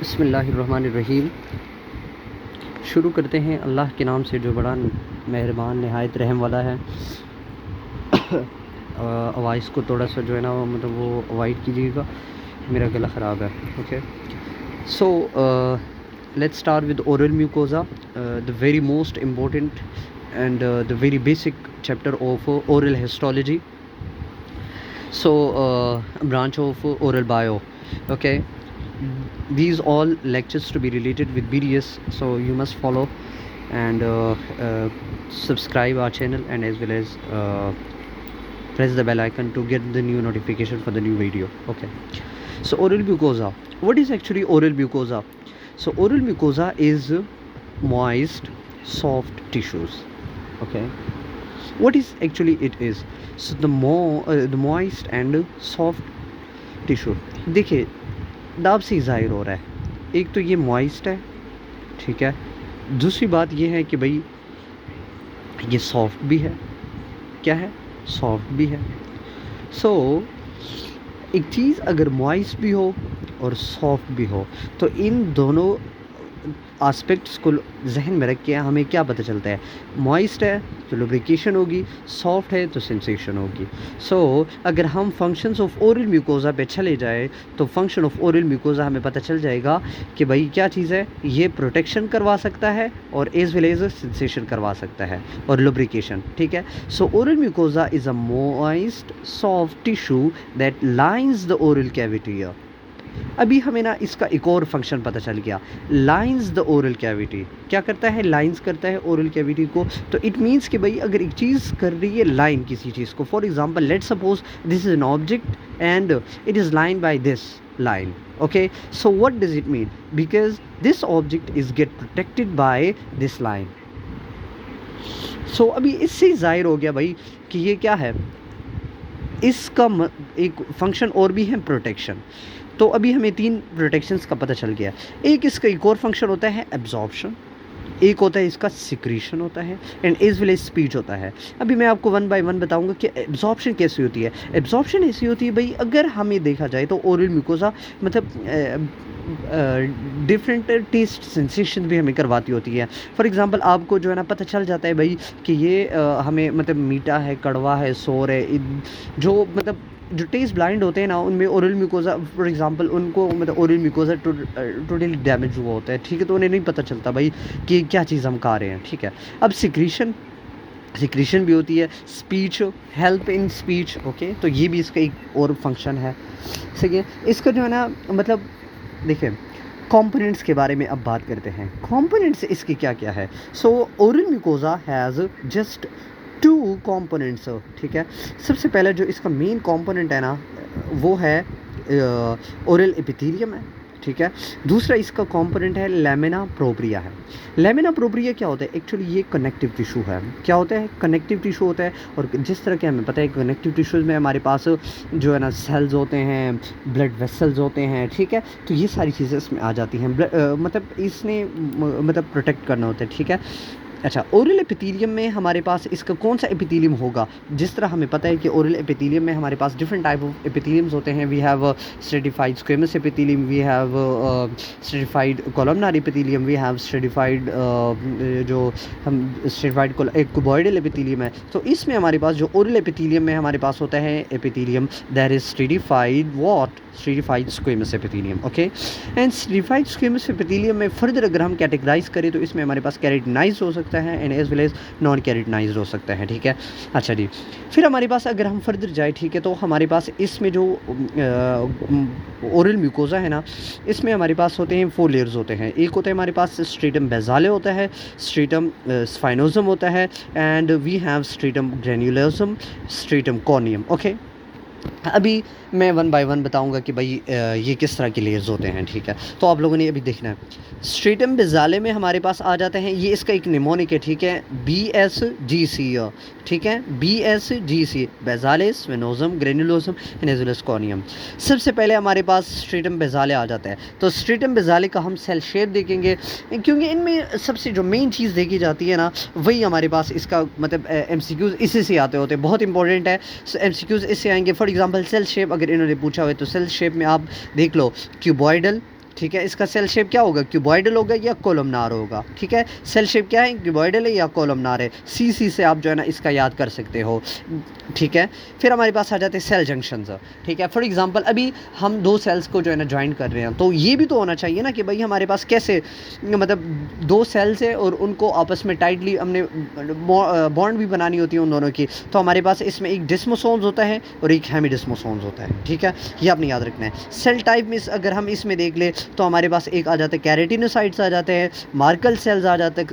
बिस्मिल्लाहिर्रहमानिर्रहीम। शुरू करते हैं अल्लाह के नाम से जो बड़ा मेहरबान नहायत रहम वाला है। आवाज़ को थोड़ा सा जो है ना मतलब वो अवॉइड कीजिएगा, मेरा गला ख़राब है। Okay, so let's start with oral mucosa, the very most important and the very basic chapter of oral histology, so branch of oral bio. Okay, these all lectures to be related with BDS, so you must follow and subscribe our channel, and as well as press the bell icon to get the new notification for the new video. Okay, so oral mucosa, what is actually oral mucosa? So oral mucosa is moist soft tissues. Okay, what is actually it is? So the moist and soft tissue, देखिए दाब से ज़ाहिर हो रहा है, एक तो ये मॉइस्ट है, ठीक है। दूसरी बात ये है कि भाई ये सॉफ्ट भी है, क्या है, सॉफ्ट भी है। सो एक चीज़ अगर मॉइस्ट भी हो और सॉफ्ट भी हो तो इन दोनों आस्पेक्ट्स को जहन में रख के हमें क्या पता चलता है, मॉइस्ट है तो लुब्रिकेशन होगी, सॉफ्ट है तो सेंसेशन होगी। सो अगर हम फंक्शंस ऑफ ओरल म्यूकोजा पे चले जाए तो फंक्शन ऑफ ओरल म्यूकोजा हमें पता चल जाएगा कि भाई क्या चीज़ है, ये प्रोटेक्शन करवा सकता है और एज वेल एज सेंसेशन करवा सकता है और लुब्रिकेशन, ठीक है। सो oral mucosa is a moist soft tissue that lines the oral cavity. अभी हमें ना इसका एक और फंक्शन पता चल गया, लाइंस द ओरल कैविटी। क्या करता है, लाइंस करता है ओरल कैविटी को। तो इट मीन्स कि भाई अगर एक चीज़ कर रही है लाइन किसी चीज़ को, for example let's suppose this is an object and it is line by this line. Okay, so what does it mean? Because this object is get protected by this line. So अभी इससे जाहिर हो गया भाई कि ये क्या है, इसका एक फंक्शन और भी है, प्रोटेक्शन। तो अभी हमें तीन प्रोटेक्शंस का पता चल गया। एक इसका एक और फंक्शन होता है एब्जॉर्प्शन, एक होता है इसका सिक्रीशन होता है, and as well as speech होता है। अभी मैं आपको वन बाय वन बताऊंगा कि एब्जॉर्प्शन कैसी होती है। एब्जॉर्प्शन ऐसी होती है भाई, अगर हमें देखा जाए तो ओरल म्यूकोजा मतलब डिफरेंट टेस्ट सेंसेशन भी हमें करवाती होती है। फॉर एग्जांपल आपको जो है ना पता चल जाता है भाई कि ये हमें मतलब मीठा है, कड़वा है, सोर है। जो मतलब जो टेस्ट ब्लाइंड होते हैं ना उनमें ओरल म्यूकोजा फॉर एग्जांपल उनको मतलब ओरल म्यूकोजा टोटली डैमेज हुआ होता है, ठीक है। तो उन्हें नहीं पता चलता भाई कि क्या चीज़ हम खा रहे हैं, ठीक है। अब सिक्रीशन भी होती है, speech, help in speech. Okay, तो ये भी इसका एक और फंक्शन है, सही है। इसका जो है ना मतलब देखिए कंपोनेंट्स के बारे में अब बात करते हैं। कंपोनेंट्स इसके क्या क्या है। सो oral mucosa has just 2 components, ठीक है। सबसे पहले जो इसका मेन कंपोनेंट है ना वो है ओरल एपिथेलियम है, ठीक है। दूसरा इसका कंपोनेंट है लैमिना प्रोप्रिया है। लैमिना प्रोप्रिया क्या होता है, एक्चुअली ये कनेक्टिव टिश्यू है। क्या होता है, कनेक्टिव टिश्यू होता है। और जिस तरह के हमें पता है कनेक्टिव टिश्यूज़ में हमारे पास जो है ना सेल्स होते हैं, ब्लड वेसल्स होते हैं, ठीक है। तो ये सारी चीज़ें इसमें आ जाती हैं। मतलब इसने मतलब प्रोटेक्ट करना होता है, ठीक है। अच्छा, ओरल एपिथेलियम में हमारे पास इसका कौन सा एपिथेलियम होगा, जिस तरह हमें पता है कि ओरल एपिथेलियम में हमारे पास डिफरेंट टाइप ऑफ एपिथेलियम्स होते हैं। We have stratified squamous epithelium, we have stratified columnar epithelium, we have stratified जो हम स्ट्रेटिफाइड एक क्यूबॉइडल एपिथेलियम है। तो इसमें हमारे पास जो ओरल एपिथेलियम में हमारे पास होता है epithelium that is stratified what, stratified squamous epithelium. Okay, and stratified squamous epithelium में फर्दर अगर हम कैटेगराइज करें तो इसमें हमारे पास कैरेटिनाइज्ड हो सकता है and as well as non keratinised हो सकता है, ठीक है। अच्छा जी, फिर हमारे पास अगर हम फर्दर जाए, ठीक है, तो हमारे पास इसमें जो ओरल म्यूकोजा है ना, इसमें हमारे पास होते हैं 4 लेयर्स होते हैं। एक होता है हमारे पास स्ट्रेटम बेसाले होता है, स्ट्रेटम स्फाइनोजम होता है, and we have stratum granulosum, stratum corneum. Okay, अभी मैं वन बाय वन बताऊंगा कि भाई ये किस तरह के लेयर्स होते हैं, ठीक है। तो आप लोगों ने अभी देखना है। स्ट्रेटम बेसाले में हमारे पास आ जाते हैं, ये इसका एक निमोनिक है, ठीक है, BSGC, ठीक है, BSGC, basale, spinosum, granulosum and as well as corneum. सबसे पहले हमारे पास स्ट्रेटम बेसाले आ जाता है। तो स्ट्रेटम बेसाले का हम सेल शेप देखेंगे, क्योंकि इनमें सबसे जो मेन चीज़ देखी जाती है ना वही हमारे पास इसका मतलब MCQs इसी से आते होते हैं, बहुत इंपॉर्टेंट है। MCQs इससे आएंगे। फॉर एग्जांपल सेल शेप अगर इन्होंने पूछा हुआ है तो सेल शेप में आप देख लो क्यूबॉइडल, ठीक है। इसका सेल शेप क्या होगा, क्यूबॉइडल होगा या कोलमनार होगा, ठीक है। सेल शेप क्या है, क्यूबॉइडल है या कोलमनार है, सी से आप जो है ना इसका याद कर सकते हो, ठीक है। फिर हमारे पास आ जाते हैं सेल जंक्शंस, ठीक है। फॉर एग्जांपल अभी हम दो सेल्स को जो है ना ज्वाइन कर रहे हैं, तो ये भी तो होना चाहिए ना कि भाई हमारे पास कैसे मतलब दो सेल्स है और उनको आपस में टाइटली हमने बॉन्ड भी बनानी होती है उन दोनों की, तो हमारे पास इसमें एक डिस्मोसोम्स होता है और एक हेमिडिस्मोसोम्स होता है, ठीक है। ये आपने याद रखना है। सेल टाइप में अगर हम इसमें देख ले तो हमारे पास एक आ जाते हैं कैरेटिनोसाइट्स आ जाते हैं, मार्कल सेल्स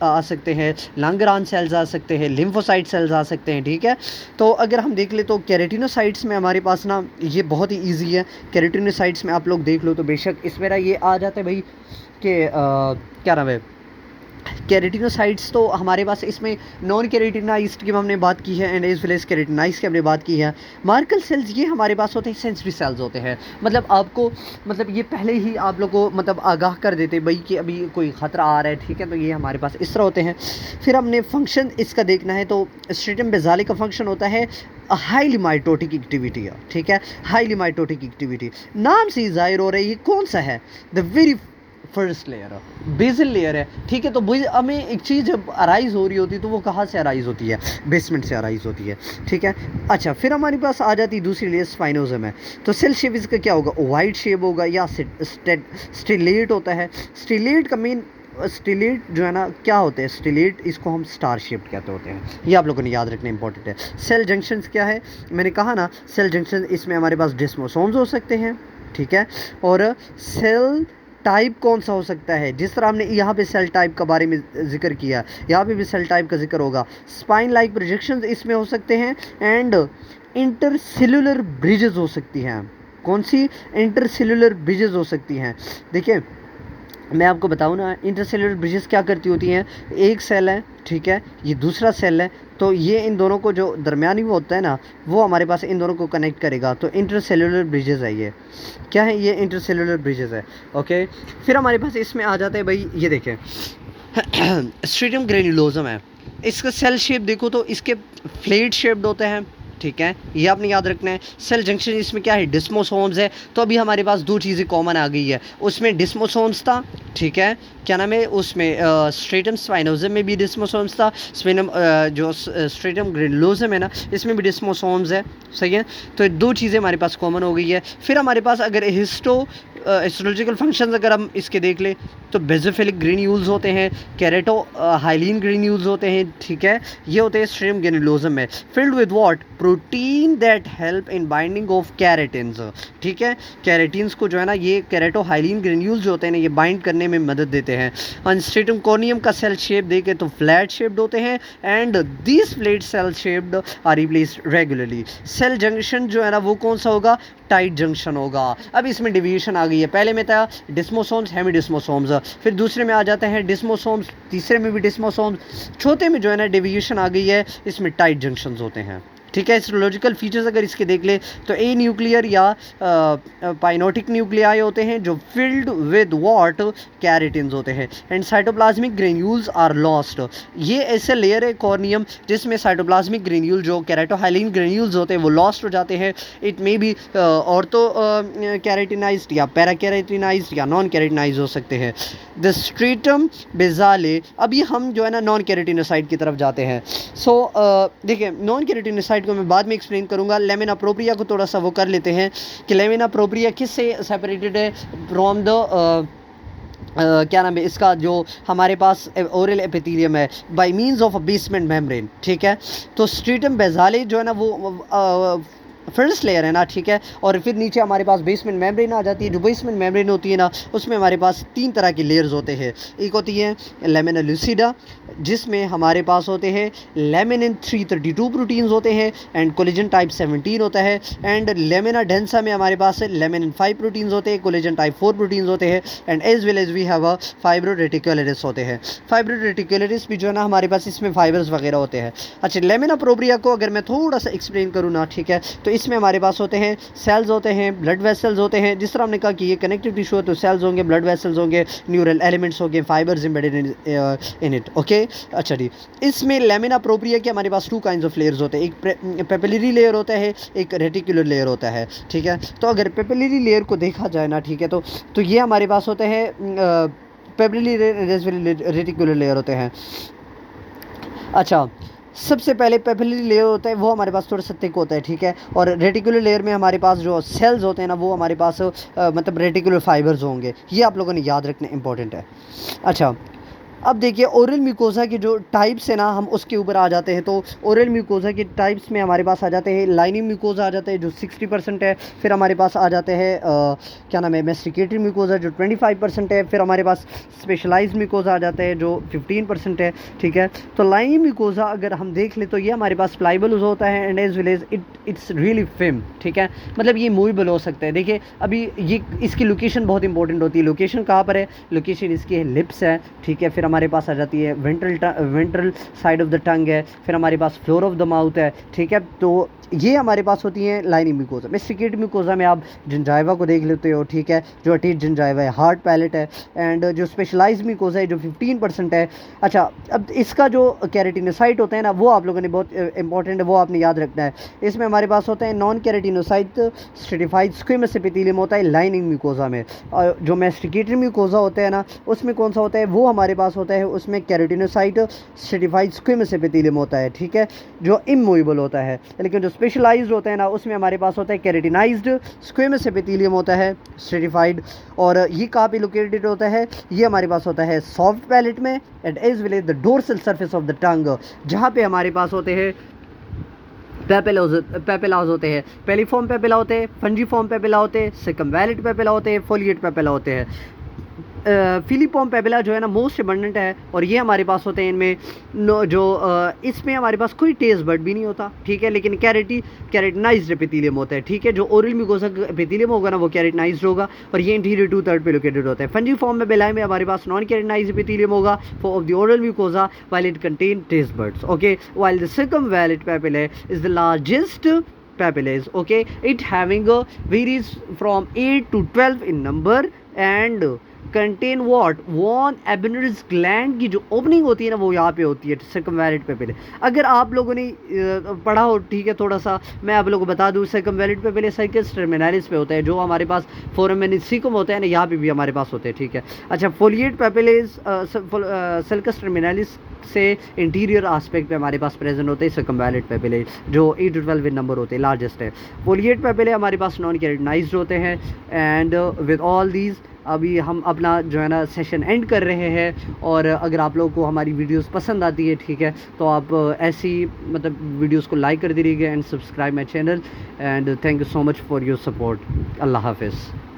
आ सकते हैं, लैंगरान सेल्स आ सकते हैं, लिम्फोसाइट सेल्स आ सकते हैं, ठीक है। तो अगर हम देख ले तो कैरेटिनोसाइट्स में हमारे पास ना ये बहुत ही ईजी है। कैरेटिनोसाइट्स में आप लोग देख लो तो बेशक इस मेरा ये आ जाता है भाई कि क्या नाम है, कैरेटिनोसाइट्स तो हमारे पास इसमें नॉन कैरेटिनाइज्ड की हमने बात की है and as well as keratinised की हमने बात की है। मार्कल सेल्स ये हमारे पास होते हैं सेंसरी सेल्स होते हैं, मतलब आपको मतलब ये पहले ही आप लोग को मतलब आगाह कर देते भाई कि अभी कोई ख़तरा आ रहा है, ठीक है। तो ये हमारे पास इस तरह होते हैं। फिर हमने फंक्शन इसका देखना है तो स्ट्रेटम बेज़ाली का फंक्शन होता है हाईली माइटोटिक एक्टिविटी है, ठीक है। हाईली माइटोटिक एक्टिविटी नाम से ही जाहिर हो रहा है ये कौन सा है, द वेरी फर्स्ट लेयर है, बेसल लेयर है, ठीक है। तो हमें एक चीज़ जब अराइज हो रही होती है तो वो कहाँ से अराइज होती है, बेसमेंट से अराइज होती है, ठीक है। अच्छा फिर हमारे पास आ जाती है दूसरी लेयर स्पाइनोजम है। तो सेल शेप इसका क्या होगा, वाइड शेप होगा या स्टिलेट होता है। स्टिलेट का मेन स्टिलेट जो है ना क्या होते हैं, स्टिलेट इसको हम स्टार शेप्ड कहते होते हैं, ये आप लोगों ने याद रखना इंपॉर्टेंट है। सेल जंक्शंस क्या है, मैंने कहा ना सेल जंक्शन, इसमें हमारे पास डिस्मोसोम्स हो सकते हैं, ठीक है। और सेल टाइप कौन सा हो सकता है, जिस तरह हमने यहाँ पे सेल टाइप का बारे में जिक्र किया, यहाँ पे भी सेल टाइप का जिक्र होगा। स्पाइन लाइक प्रोजेक्शंस इसमें हो सकते हैं एंड इंटरसेल्युलर ब्रिजेस हो सकती हैं। कौन सी, इंटरसेल्युलर ब्रिजेस हो सकती हैं। देखिए मैं आपको बताऊँ ना, इंटरसेल्युलर ब्रिजेस क्या करती होती हैं, एक सेल है, ठीक है, ये दूसरा सेल है, तो ये इन दोनों को जो दरमियानी वो होता है ना वो हमारे पास इन दोनों को कनेक्ट करेगा, तो इंटरसेल्युलर ब्रिजेस है। ये क्या है, ये इंटरसेल्युलर ब्रिजेस है, ओके। फिर हमारे पास इसमें आ जाता है भाई, ये देखें स्ट्रेटम ग्रेन्युलोसम है, इसका सेल शेप देखो तो इसके फ्लेट शेप्ड होते हैं, ठीक है। ये आपने याद रखना है। सेल जंक्शन इसमें क्या है, डिस्मोसोम्स है, तो अभी हमारे पास दो चीज़ें कॉमन आ गई है, उसमें डिस्मोसोम्स था, ठीक है, क्या नाम है उसमें स्ट्रेटम स्पाइनोजम में भी डिस्मोसोम्स था, स्पिनम जो स्ट्रेटम ग्रेन्युलोसम है ना इसमें भी डिस्मोसोम्स है, सही है। तो दो चीज़ें हमारे पास कॉमन हो गई है। फिर हमारे पास अगर हिस्टोलॉजिकल फंक्शंस अगर हम इसके देख ले तो बेजोफिलिक ग्रेन्यूल्स होते हैं, कैरेटो हाइलिन ग्रेन्यूल्स होते हैं, ठीक है। ये होते हैं स्ट्रेटम ग्रेन्युलोसम में, filled with what, protein that help in binding of keratins, ठीक है। कैरेटिन्स को जो है ना ये कैरेटो हाइलिन ग्रेन्यूल्स जो होते हैं ना ये बाइंड करने में मदद देते हैं। और स्ट्रेटम कॉर्नियम का सेल शेप देखें तो फ्लैट शेप्ड होते हैं and these flat cell shaped are replaced regularly. Cell junction जो है ना वो कौन सा होगा, टाइट जंक्शन होगा। अब इसमें डिवीजन आ गई है, पहले में था डिस्मोसोम्स हेमिडिस्मोसोम्स, फिर दूसरे में आ जाते हैं डिस्मोसोम्स, तीसरे में भी डिस्मोसोम्स, चौथे में जो है ना डिवीजन आ गई है, इसमें टाइट जंक्शंस होते हैं, ठीक है। हिस्टोलॉजिकल फीचर्स अगर इसके देख ले तो ए न्यूक्लियर या पाइनोटिक न्यूक्लियाई होते हैं जो फिल्ड विद वॉट, कैरेटिन्स होते हैं and cytoplasmic granules are lost. ये ऐसे लेयर है कॉर्नियम जिसमें साइटोप्लाज्मिक ग्रेन्यूल जो कैरेटोहाइलिन ग्रेन्यूल्स होते हैं वो लॉस्ट हो जाते हैं। It may be ortho keratinised या पैरा कैरेटिनाइज्ड या नॉन कैरेटिनाइज हो सकते हैं। द स्ट्रेटम बेज़ाले, अभी हम जो है ना नॉन कैरेटिनोसाइट की तरफ जाते हैं। सो देखिए नॉन कैरेटिनोसाइट को मैं बाद में एक्सप्लेन करूंगा, लेमिना प्रोप्रिया को थोड़ा सा वो कर लेते हैं कि लेमिना प्रोप्रिया किससे सेपरेटेड है फ्रॉम द क्या नाम है इसका, जो हमारे पास ओरल एपिथेलियम है by means of a basement membrane, ठीक है। तो स्ट्रेटम बेज़ाले जो है ना वो फर्स्ट लेयर है ना, ठीक है। और फिर नीचे हमारे पास बेसमेंट मेम्ब्रेन आ जाती है। जो बेसमेंट मेम्ब्रेन होती है ना उसमें हमारे पास तीन तरह की लेयर्स होते हैं। एक होती है लेमिना लूसिडा जिसमें हमारे पास होते हैं लेमिनिन 332 प्रोटीन्स होते हैं एंड कोलेजन टाइप 17 होता है एंड लेमिना डेंसा में हमारे पास लेमिनिन 5 प्रोटीन्स होते हैं, कोलेजन टाइप 4 प्रोटीन्स होते हैं and as well as we have a fibro reticularis होते हैं। फाइब्रो रेटिकुलरिस भी जो है ना हमारे पास इसमें फाइबर्स वगैरह होते हैं। अच्छा लेमिना प्रोप्रिया को अगर मैं थोड़ा सा एक्सप्लेन करूँ ना, ठीक है, तो इसमें हमारे पास होते हैं सेल्स होते हैं, ब्लड वेसल्स होते हैं। जिस तरह हमने कहा कि ये कनेक्टिव टिश्यू है तो सेल्स होंगे, ब्लड वेसल्स होंगे, न्यूरल एलिमेंट्स होंगे, fibres embedded in it. Okay, अच्छा जी। इसमें लेमिना प्रोप्रिया के हमारे पास 2 काइंड्स ऑफ लेयर्स होते हैं, एक पेपिलरी लेयर होता है, एक रेटिकुलर लेयर होता है, ठीक है। तो अगर पेपिलरी लेयर को देखा जाए ना, ठीक है, तो ये हमारे पास होते हैं पेपिलरी रेटिकुलर लेयर होते हैं। अच्छा, सबसे पहले पेपिलरी लेयर होता है वो हमारे पास थोड़ा सा थिक होता है, ठीक है। और रेटिकुलर लेयर में हमारे पास जो सेल्स होते हैं ना वो हमारे पास मतलब रेटिकुलर फाइबर्स होंगे। ये आप लोगों ने याद रखना इंपॉर्टेंट है। अच्छा, अब देखिए ओरल म्यूकोसा की जो टाइप्स है ना, हम उसके ऊपर आ जाते हैं। तो ओरल म्यूकोसा के टाइप्स में हमारे पास आ जाते हैं लाइनिंग म्यूकोसा आ जाता है जो 60% है। फिर हमारे पास आ जाते हैं क्या नाम है, मैस्टिकेटरी म्यूकोसा जो 25% है। फिर हमारे पास स्पेशलाइज्ड म्यूकोसा आ जाता है जो 15% है, ठीक है। तो लाइनिंग म्यूकोसा अगर हम देख ले तो ये हमारे पास प्लाइबल होता है and as well as it's really firm, ठीक है। मतलब ये मूवेबल हो सकता है। देखिए अभी ये इसकी लोकेशन बहुत इंपॉर्टेंट होती है। लोकेशन कहाँ पर है? लोकेशन इसकी है लिप्स है, ठीक है। फिर हमारे पास आ जाती है वेंट्रल साइड ऑफ द टंग है। फिर हमारे पास फ्लोर ऑफ द माउथ है, ठीक है। तो ये हमारे पास होती हैं लाइनिंग म्यूकोसा। मैस्टिकेटरी म्यूकोसा में आप जिंजाइवा को देख लेते हो, ठीक है, जो अटीट जिंजाइवा है, हार्ड पैलेट है। एंड जो स्पेशलाइज्ड म्यूकोसा है जो 15% है। अच्छा, अब इसका जो कैरेटिनोसाइट होता है ना वो आप लोगों ने बहुत इंपॉर्टेंट है, वो आपने याद रखना है। इसमें हमारे पास होता है नॉन कैरेटिनोसाइट स्ट्रेटिफाइड स्क्विमस एपिथेलियम होता है लाइनिंग म्यूकोसा में। और जो मैस्टिकेटरी म्यूकोसा होता है ना उसमें कौन सा होता है? वो हमारे पास होता है उसमें कैरेटिनोसाइट स्ट्रेटिफाइड स्क्विमस एपिथेलियम होता है, ठीक है, जो इमूवेबल होता है। लेकिन जो स्पेशलाइज्ड होता है ना उसमें हमारे पास होता है कैरेटिनाइज्ड स्क्विमस एपिथेलियम होता है स्ट्रेटिफाइड। और ये कहाँ पे लोकेटेड होता है? ये हमारे पास होता है सॉफ्ट पैलेट में and as well as the dorsal surface of the tongue, जहाँ पे हमारे पास होते हैं पेपेलाज होते हैं। पेलीफॉर्म पेपेला होते हैं, फंजीफॉर्म पेपेला होते हैं, सर्कमवैलिड पेपेला होते हैं, फोलिएट पेपेला होते हैं। फिलीफॉर्म पेपेला जो है ना मोस्ट अबंडेंट है और ये हमारे पास होते हैं इनमें इसमें हमारे पास कोई टेस्ट बड भी नहीं होता, ठीक है। लेकिन कैरेटिनाइज्ड एपिथेलियम होता है, ठीक है। जो ओरल म्यूकोसा एपिथेलियम होगा ना वो कैरेटिनाइज्ड होगा और ये इंटीरियर 2/3 पे लोकेटेड होता है। फंजीफॉर्म में बेलाई में हमारे पास नॉन कैरेटिनाइज्ड एपिथेलियम होगा of the oral mucosa while it contain taste buds, okay. While the circumvallate papilla is the largest papillae, okay, it having a varies from 8 to 12 in number and contain what von Ebner's gland की जो opening होती है ना वो यहाँ पे होती है सर्कमवैलिड पेपिले। अगर आप लोगों ने पढ़ा हो, ठीक है, थोड़ा सा मैं आप लोगों को बता दूँ, सर्कमवैलिड पेपिले सर्कस टर्मिनालिस पे होता है, जो हमारे पास फोरामेन सिकुम होता है ना यहाँ पे भी हमारे पास होते हैं, ठीक है। अच्छा, फोलिएट पेपिलेस सर्कस टर्मिनालिस से इंटीरियर आस्पेक्ट पे हमारे पास प्रेजेंट होते हैं सर्कमवैलिड पेपिले जो 8 to 12 नंबर होते हैं, लार्जेस्ट है। फोलिएट पेपिले हमारे पास नॉन कैरेटिनाइज्ड होते हैं एंड विद ऑल दीज अभी हम अपना जो है ना सेशन एंड कर रहे हैं। और अगर आप लोगों को हमारी वीडियोस पसंद आती है, ठीक है, तो आप ऐसी मतलब वीडियोस को लाइक कर दीजिएगा and subscribe my channel and thank you so much for your support. अल्लाह हाफिज़।